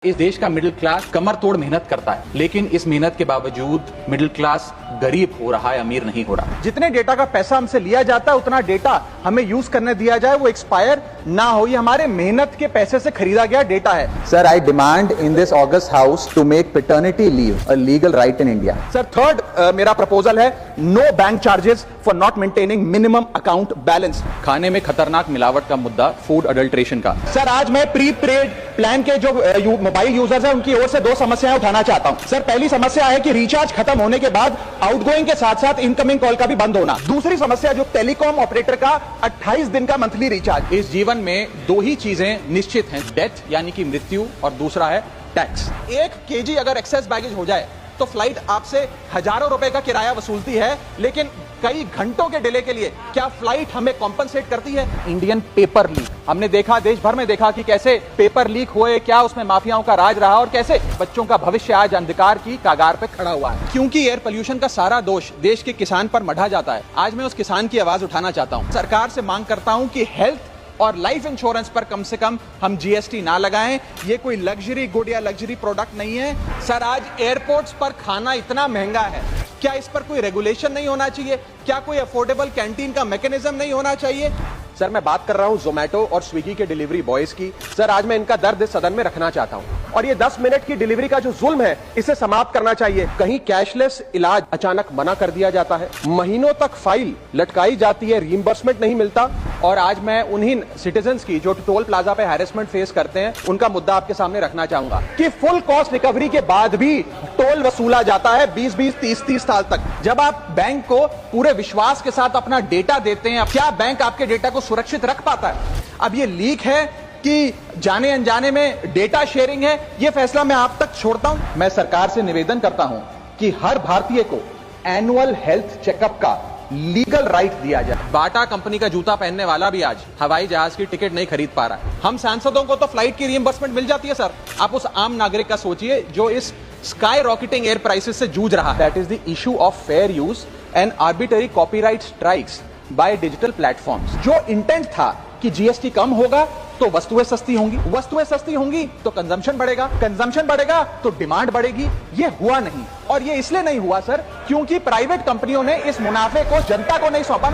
इस देश का मिडिल क्लास कमर तोड़ मेहनत करता है, लेकिन इस मेहनत के बावजूद मिडिल क्लास गरीब हो रहा है, अमीर नहीं हो रहा। जितने डेटा का पैसा हमसे लिया जाता है उतना डेटा हमें यूज करने दिया जाए, वो एक्सपायर ना हो। ये हमारे मेहनत के पैसे से खरीदा गया डेटा है। Sir, I demand in this August house to make paternity leave a legal right in India. Sir, third मेरा प्रपोजल है no bank charges for not maintaining minimum account balance. खाने में खतरनाक मिलावट का मुद्दा, फूड अडल्ट्रेशन का। सर, आज मैं प्री पेड प्लान के जो मोबाइल यूजर्स हैं उनकी ओर से दो समस्याएं उठाना चाहता हूं। सर, पहली समस्या है कि रिचार्ज खत्म होने के बाद आउटगोइंग के साथ साथ इनकमिंग कॉल का भी बंद होना। दूसरी समस्या जो टेलीकॉम ऑपरेटर का 28 दिन का मंथली रिचार्ज। इस जीवन में दो ही चीजें निश्चित हैं, डेथ यानी कि मृत्यु, और दूसरा है टैक्स। 1 केजी अगर एक्सेस बैगेज हो जाए तो फ्लाइट आपसे हजारों रुपए का किराया वसूलती है, लेकिन कई घंटों के डिले के लिए क्या फ्लाइट हमें कॉम्पनसेट करती है? इंडियन पेपर लीक हमने देखा, देश भर में देखा कि कैसे पेपर लीक हुए, क्या उसमें माफियाओं का राज रहा और कैसे बच्चों का भविष्य आज अंधकार की कागार पे खड़ा हुआ है। क्योंकि एयर पोल्यूशन का सारा दोष देश के किसान पर मढ़ा जाता है। आज मैं उस किसान की आवाज उठाना चाहता हूं। सरकार से मांग करता हूं कि हेल्थ और लाइफ इंश्योरेंस पर कम से कम हम जीएसटी ना लगाएं। ये कोई लग्जरी गुड या लग्जरी प्रोडक्ट नहीं है। सर, आज एयरपोर्ट्स पर खाना इतना महंगा है, क्या इस पर कोई रेगुलेशन नहीं होना चाहिए? क्या कोई अफोर्डेबल कैंटीन का मैकेनिज्म नहीं होना चाहिए? सर, मैं बात कर रहा हूं जोमेटो और स्विगी के डिलीवरी बॉयज की। सर, आज मैं इनका दर्द सदन में रखना चाहता हूं, और ये 10 मिनट की डिलीवरी का जो जुल्म है इसे समाप्त करना चाहिए। कहीं कैशलेस इलाज अचानक मना कर दिया जाता है, महीनों तक फाइल लटकाई जाती है, रीइंबर्समेंट नहीं मिलता। और आज मैं उन्हीं सिटीजन्स की जो टोल प्लाजा पे हैरेसमेंट फेस करते हैं उनका मुद्दा आपके सामने रखना चाहूंगा कि फुल कॉस्ट रिकवरी के बाद भी टोल वसूला जाता है 20-20, 30-30 साल तक। जब आप बैंक को पूरे विश्वास के साथ अपना डेटा देते हैं, क्या बैंक आपके डेटा को सुरक्षित रख पाता है? अब ये लीक है कि जाने अनजाने में डेटा शेयरिंग है, ये फैसला मैं आप तक छोड़ता हूं। मैं सरकार से निवेदन करता हूं कि हर भारतीय को एनुअल हेल्थ चेकअप का लीगल राइट दिया जाए। बाटा कंपनी का जूता पहनने वाला भी आज हवाई जहाज की टिकट नहीं खरीद पा रहा है। हम सांसदों को तो फ्लाइट की रीइंबर्समेंट मिल जाती है सर, आप उस आम नागरिक का सोचिए जो इस स्काई रॉकेटिंग एयर प्राइसेस से जूझ रहा है। That is the issue of fair use and arbitrary copyright strikes by digital platforms. जो इंटेंट था कि जीएसटी कम होगा तो वस्तुएं सस्ती होंगी, वस्तुएं सस्ती होंगी तो कंजम्पशन बढ़ेगा, कंजम्पशन बढ़ेगा तो डिमांड बढ़ेगी। ये हुआ नहीं, और ये इसलिए नहीं हुआ सर क्योंकि प्राइवेट कंपनियों ने इस मुनाफे को जनता को नहीं सौंपा।